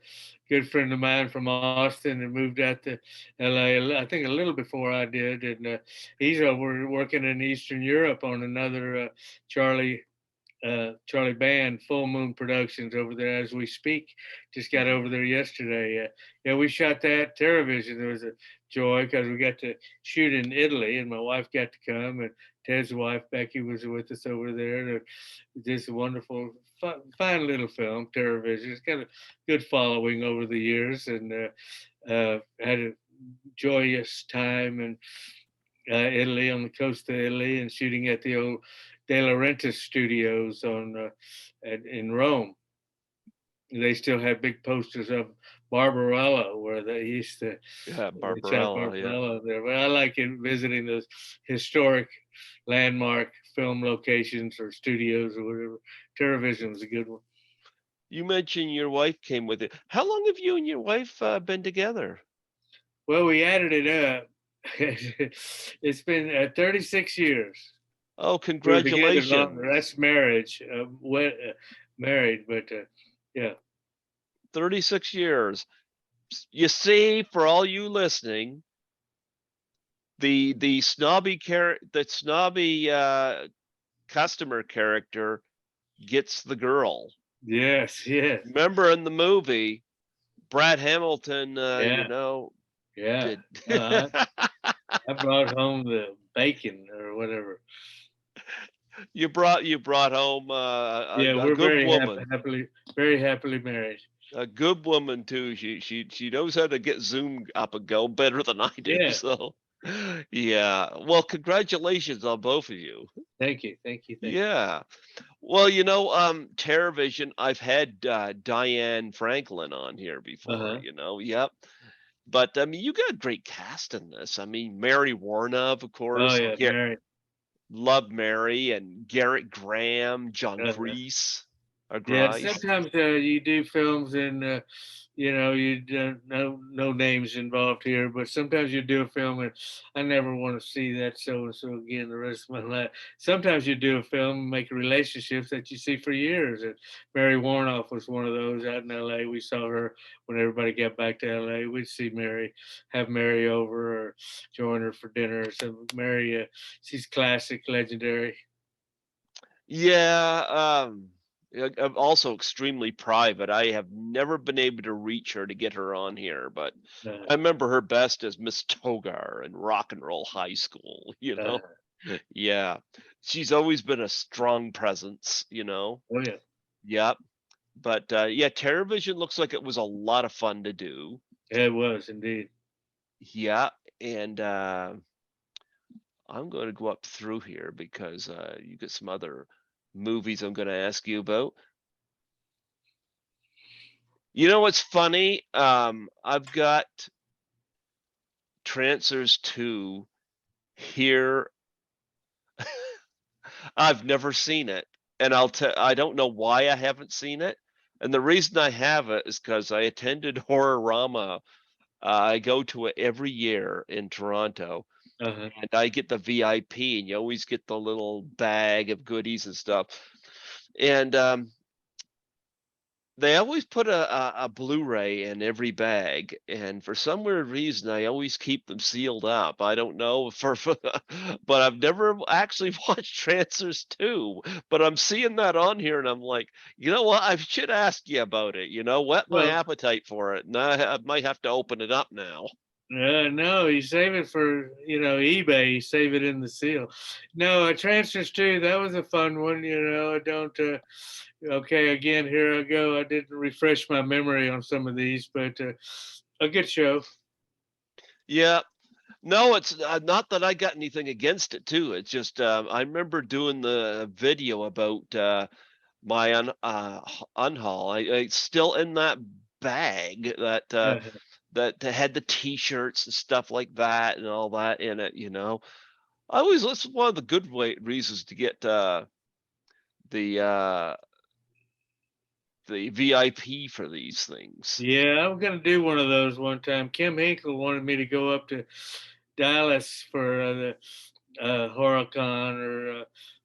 good friend of mine from Austin and moved out to LA, I think a little before I did. And he's over working in Eastern Europe on another Charlie Band Full Moon Productions over there as we speak. Just got over there yesterday. Yeah, we shot that TerrorVision. It was a joy because we got to shoot in Italy, and my wife got to come, and Ted's wife Becky was with us over there. Just a wonderful, fine little film, TerrorVision. It's got a good following over the years, and had a joyous time in Italy, on the coast of Italy, and shooting at the old De Laurentiis studios in Rome. They still have big posters of Barbarella where they used to Yeah, they shot Barbarella. Yeah. Barbarella there. But I like visiting those historic landmark film locations or studios or whatever. TerrorVision was a good one. You mentioned your wife came with it. How long have you and your wife been together? Well, we added it up. It's been 36 years. Oh, We were together longer. congratulations. That's marriage. Married, but yeah. 36 years. You see, for all you listening, the snobby customer character gets the girl. Yes, yes. Remember in the movie, Brad Hamilton, Yeah, yeah. did No, I brought home the bacon or whatever. you brought home Yeah, a we're good very woman. very happily married. A good woman too. She knows how to get Zoom up and go better than I do. Yeah, So, yeah. Well, congratulations on both of you. thank you, thank you, thank Yeah. Well, TerrorVision. I've had Diane Franklin on here you. before. Uh-huh. Yep. But I mean, you got a great cast in this. I mean, Mary Warnov, of Oh course. yeah, married. Love Mary and Garrett Graham, John Uh-huh. Grease, or Yeah, Grice. sometimes you do films and you don't no names involved here, but sometimes you do a film and I never want to see that so and so again the rest of my life. Sometimes you do a film and make relationships that you see for years. And Mary Warnoff was one of those out in LA. We saw her when everybody got back to LA. We'd see Mary, have Mary over or join her for dinner. So Mary, she's classic, legendary. Yeah, I'm also extremely private. I have never been able to reach her to get her on here, but Uh, I remember her best as Miss Togar in Rock and Roll High School, you uh, know? Yeah. She's always been a strong presence. oh yeah. Yep. But yeah, TerrorVision looks like it was a lot of fun to do. Yeah, it was indeed. Yeah, and I'm going to go up through here because you get some other. movies I'm going to ask you about. You know what's funny? I've got Trancers 2 here. I've never seen it, and I don't know why I haven't seen it. And the reason I have it is because I attended Horrorama. I go to it every year in Toronto, Uh-huh. and I get the VIP, and you always get the little bag of goodies and stuff. And they always put a Blu-ray in every bag, and for some weird reason, I always keep them sealed up. I don't know but I've never actually watched Trancers 2, but I'm seeing that on here, and I'm like, you know what? I should ask you about it. Whet my Well, appetite for it, and I might have to open it up now. no, you save it for eBay. You save it in the seal. No, Transfers 2. That was a fun one. I don't. Okay, again, here I go. I didn't refresh my memory on some of these, but a good show. Yeah. No, it's not that I got anything against it too. It's just I remember doing the video about my unhaul. It's still in that bag that had the T-shirts and stuff like that and all that in it. I always That's one of the good reasons to get the uh, the VIP for these things. Yeah, I'm gonna do one of those one time. Kim Hinkle wanted me to go up to Dallas for the HorrorCon or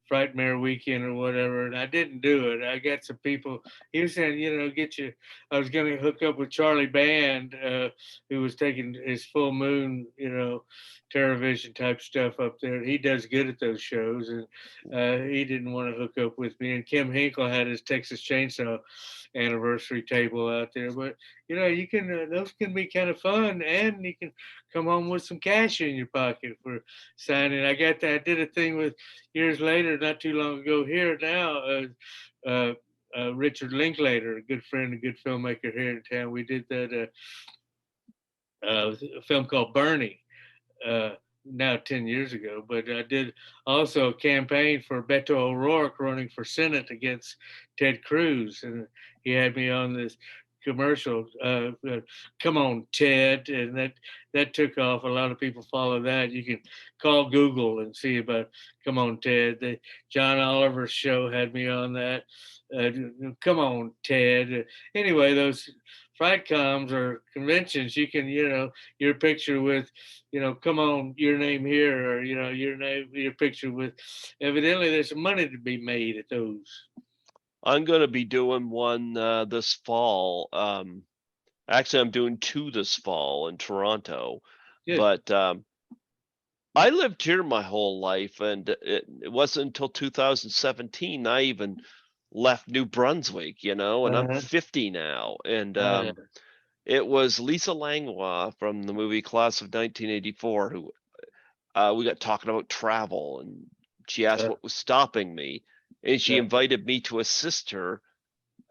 Frightmare Weekend or whatever, and I didn't do it. I got some people. He was saying, get you. I was going to hook up with Charlie Band, who was taking his full moon, TerrorVision type stuff up there. He does good at those shows, and he didn't want to hook up with me. And Kim Hinkle had his Texas Chainsaw anniversary table out there, but you can those can be kind of fun, and you can come home with some cash in your pocket for signing. I got that. I did a thing with years later, not too long ago here now. Richard Linklater, a good friend, a good filmmaker here in town. We did that a film called Bernie. Now 10 years ago, but I did also a campaign for Beto O'Rourke running for Senate against Ted Cruz, and he had me on this commercial. Come on, Ted, and that took off. A lot of people follow that. You can call Google and see about Come on, Ted. The John Oliver's show had me on that. Come on, Ted. Anyway, those Frightcoms or conventions, you can, your picture with, come on, your name here, or, your picture with, evidently there's some money to be made at those. I'm going to be doing one this fall. Actually, I'm doing 2 this fall in Toronto, Good. but I lived here my whole life, and it wasn't until 2017 I even left New Brunswick, and I'm Uh-huh. 50 now. And Uh, it was Lisa Langlois from the movie Class of 1984 who we got talking about travel, and she asked uh, what was stopping me, and she yeah, invited me to assist her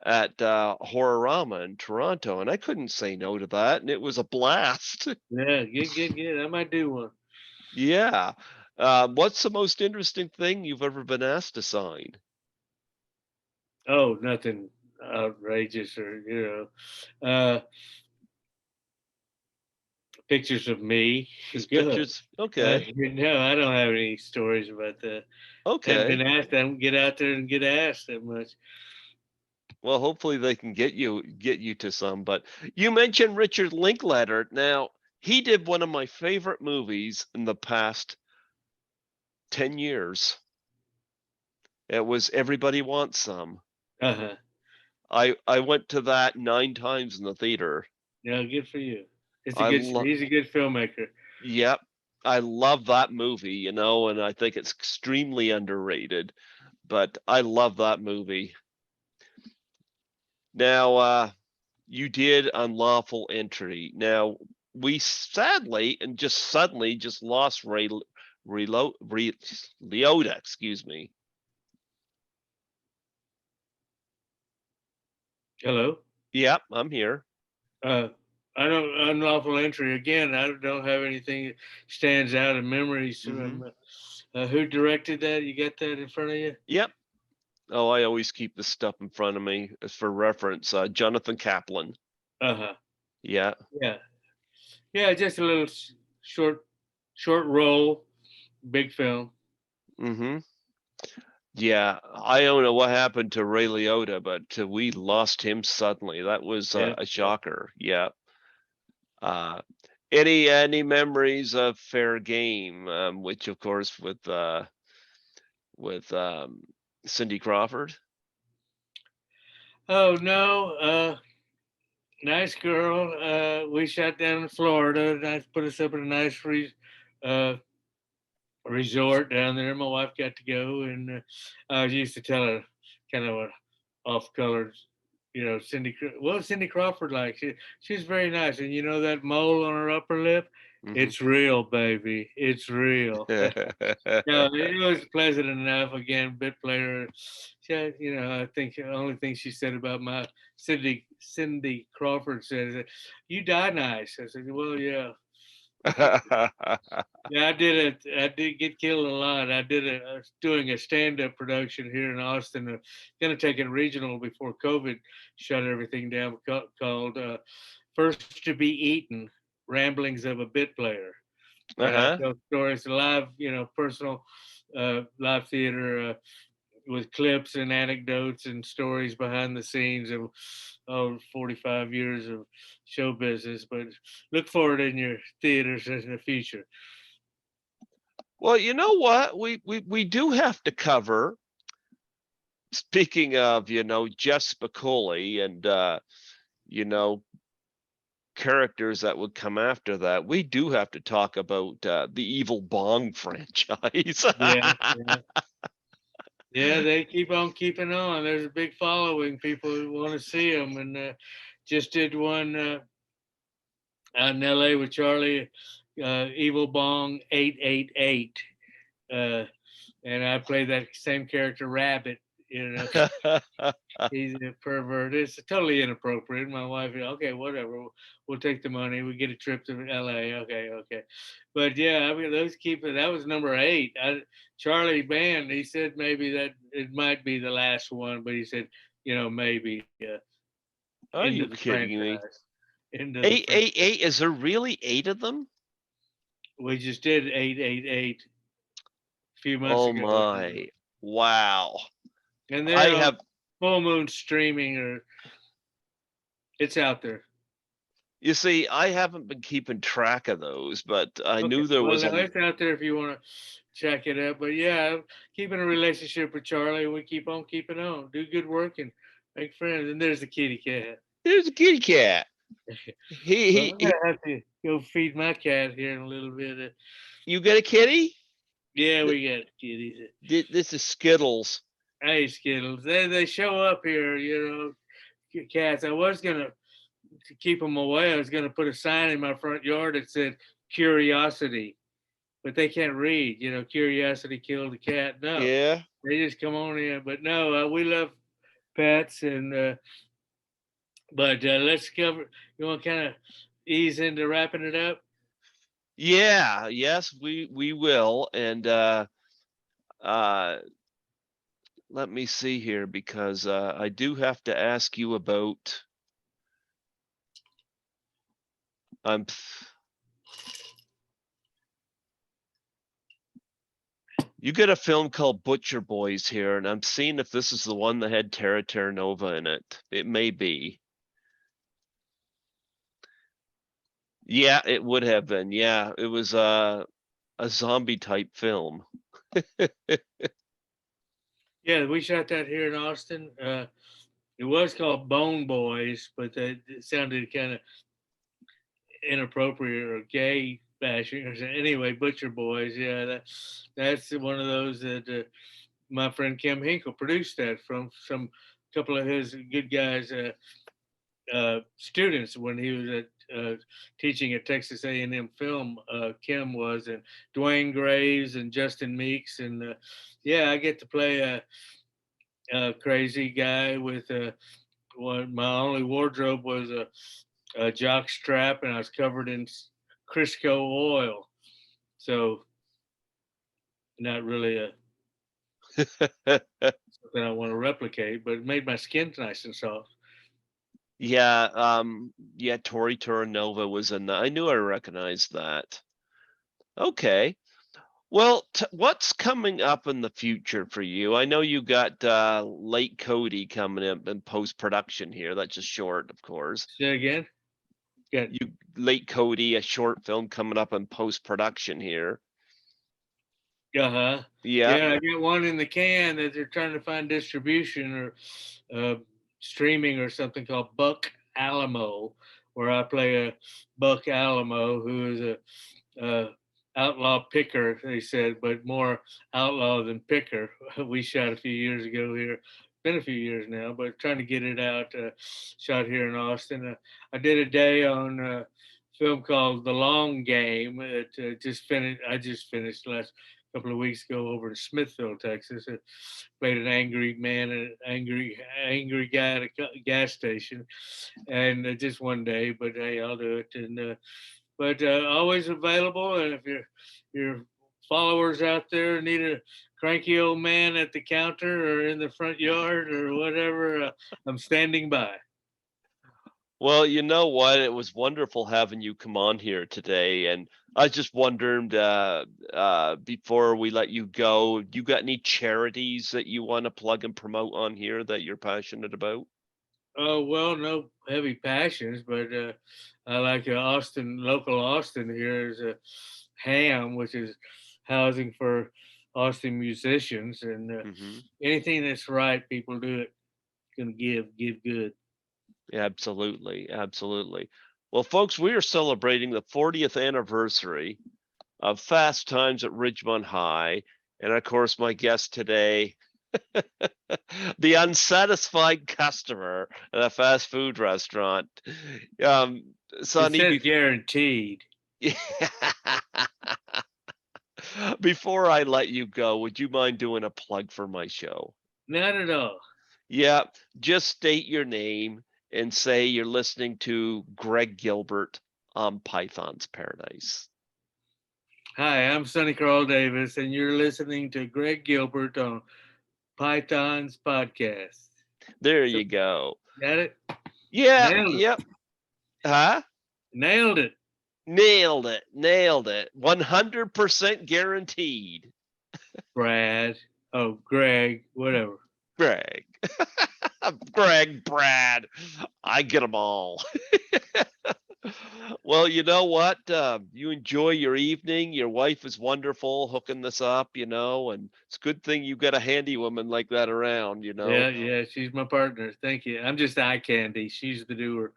at Horrorama in Toronto, and I couldn't say no to that, and it was a blast. yeah, good. I might do one. Yeah. What's the most interesting thing you've ever been asked to sign? Oh, nothing outrageous or, pictures of me. Just Good. pictures? Okay. No, I don't have any stories about that. I haven't been Okay. asked. I don't get out there and get asked that much. Well, hopefully they can get you to some. But you mentioned Richard Linklater. Now, he did one of my favorite movies in the past 10 years. It was Everybody Wants Some. Uh-huh. I went to that 9 times in the theater. Yeah, good for you. I love He's a good filmmaker. Yep. I love that movie, and I think it's extremely underrated, but I love that movie. Now, you did Unlawful Entry. Now, we sadly and just suddenly just lost Leota, excuse me. Hello. Yep, I'm here. Uh, I don't Unlawful Entry again. I don't have anything that stands out in memories. Hmm. Who directed that? You got that in front of you? Yep. Oh, I always keep this stuff in front of me as for reference. Jonathan Kaplan. Uh-huh. Yeah. Yeah. Yeah, just a little short short role, big film. Mm-hmm. Yeah, I don't know what happened to Ray Liotta, but we lost him suddenly. That was Yeah. a shocker. Yeah. Uh, any memories of Fair Game, which of course with Cindy Crawford? Oh no, nice girl. We shot down in Florida. Nice, put us up in a nice uh, resort down there. My wife got to go, and I used to tell her kind of a off-colored, Cindy Crawford like she's very nice, and you know that mole on her upper lip, Hmm. it's real, baby, it's real. No, it was pleasant enough. Again, bit player. I think the only thing she said about my Cindy Crawford says, "You die nice." I said, "Well, yeah." Yeah, I did it. I did get killed a lot. I was doing a stand-up production here in Austin. Going to take it regional before COVID shut everything down. Called "First to Be Eaten: Ramblings of a Bit Player," and I Uh-huh. tell stories live, personal live theater with clips and anecdotes and stories behind the scenes of 45 years of show business. But look for it in your theaters in the future. Well, you know what? We do have to cover, speaking of, Jeff Spicoli and you know, characters that would come after that, we do have to talk about the Evil Bong franchise. Yeah, yeah. Yeah, they keep on keeping on. There's a big following. People who want to see them, and just did one out in L.A. with Charlie, Evil Bong 888, uh, and I played that same character, Rabbit. You know, he's a pervert. It's totally inappropriate. My wife, okay, whatever. We'll take the money. We get a trip to L.A. Okay, okay. But yeah, I mean, those keep it. That was number 8. Charlie Band. He said maybe that it might be the last one, but he said, maybe Are into you the kidding me? franchise. Into the Eight, franchise. eight, eight. Is there really 8 of them? We just did 888 a few months Oh ago, my! Wow! and I they're on have. Full Moon streaming, or it's out there. You see, I haven't been keeping track of those, but I Okay. knew there Well, was no, a. it's out there if you want to check it out. But yeah, I'm keeping a relationship with Charlie. We keep on keeping on. Do good work and make friends. And there's the kitty cat. There's a kitty cat. Well, I'm gonna He have to go feed my cat here in a little bit. You got a kitty? Yeah, we got kitties. This is Skittles. Hey, Skittles. They show up here. Cats. I was gonna to keep them away. I was gonna put a sign in my front yard that said "Curiosity," but they can't read. Curiosity killed the cat. No, Yeah. they just come on in. But no, we love pets, and but let's cover. You want to kind of ease into wrapping it up? Yeah, yes, we will. And uh let me see here because I do have to ask you about I'm you get a film called Butcher Boys here, and I'm seeing if this is the one that had Terra Nova in it. It may be. Yeah, it would have been. Yeah, it was a zombie type film. Yeah, we shot that here in Austin. It was called Bone Boys, but it sounded kind of inappropriate or gay bashing or something. Anyway, Butcher Boys. Yeah, that's one of those that my friend Kim Hinkle produced that from some couple of his good guys. Students when he was teaching at Texas A&M Film. Kim was, and Dwayne Graves and Justin Meeks, and yeah, I get to play a crazy guy with my only wardrobe was a jock strap, and I was covered in Crisco oil, so not really a Something I want to replicate, but it made my skin nice and soft. Yeah, Tori Terranova was in that. I knew I recognized that. Okay. Well, what's coming up in the future for you? I know you got Late Cody coming up in post-production here. That's just short, of course. Say again? Got You Late Cody, a short film coming up in post-production here. uh-huh. Yeah. Yeah, I got one in the can that they're trying to find distribution or streaming or something called Buck Alamo, where I play a Buck Alamo who is a outlaw picker, they said, but more outlaw than picker. We shot a few years ago here. Been a few years now, but trying to get it out. Shot here in Austin. I did a day on a film called The Long Game. It just finished. I just finished last couple of weeks ago over in Smithville, Texas. It played an angry man, an angry guy at a gas station, and just one day. But hey, I'll do it. And but always available. And if your followers out there need a cranky old man at the counter or in the front yard or whatever, I'm standing by. Well, you know what? It was wonderful having you come on here today. And I just wondered, before we let you go, you got any charities that you want to plug and promote on here that you're passionate about? Oh well, no heavy passions, but I like Austin, local Austin here is a ham, which is housing for Austin musicians, and Hmm. anything that's right, people do it. Gonna give good. Absolutely, absolutely. Well, folks, we are celebrating the 40th anniversary of Fast Times at Ridgemont High. And of course, my guest today, the unsatisfied customer at a fast food restaurant. It Sonny, says guaranteed. before I let you go, would you mind doing a plug for my show? Not at all. Yeah, just state your name and say you're listening to Greg Gilbert on Python's Paradise. Hi, I'm Sonny Carl Davis, and you're listening to Greg Gilbert on Python's podcast. There So, you go. got it? Yeah, Nailed it. yep. Huh? Nailed it. Nailed it. Nailed it. 100% guaranteed. Brad. Oh, Greg, whatever. Greg. Greg, Brad. I get them all. Well, you know what? You enjoy your evening. Your wife is wonderful hooking this up, and it's a good thing you got a handy woman like that around. Yeah, she's my partner. Thank you. I'm just eye candy. She's the doer.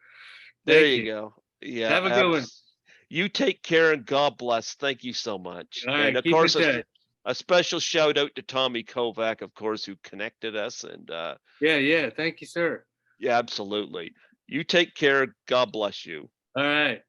There Thank you you. go. Yeah, Have a good one. you take care and God bless. Thank you so much. All And right, of keep in course, touch. a special shout out to Tommy Kovac, of course, who connected us. And Yeah. Thank you, sir. yeah, absolutely. You take care. God bless you. All right.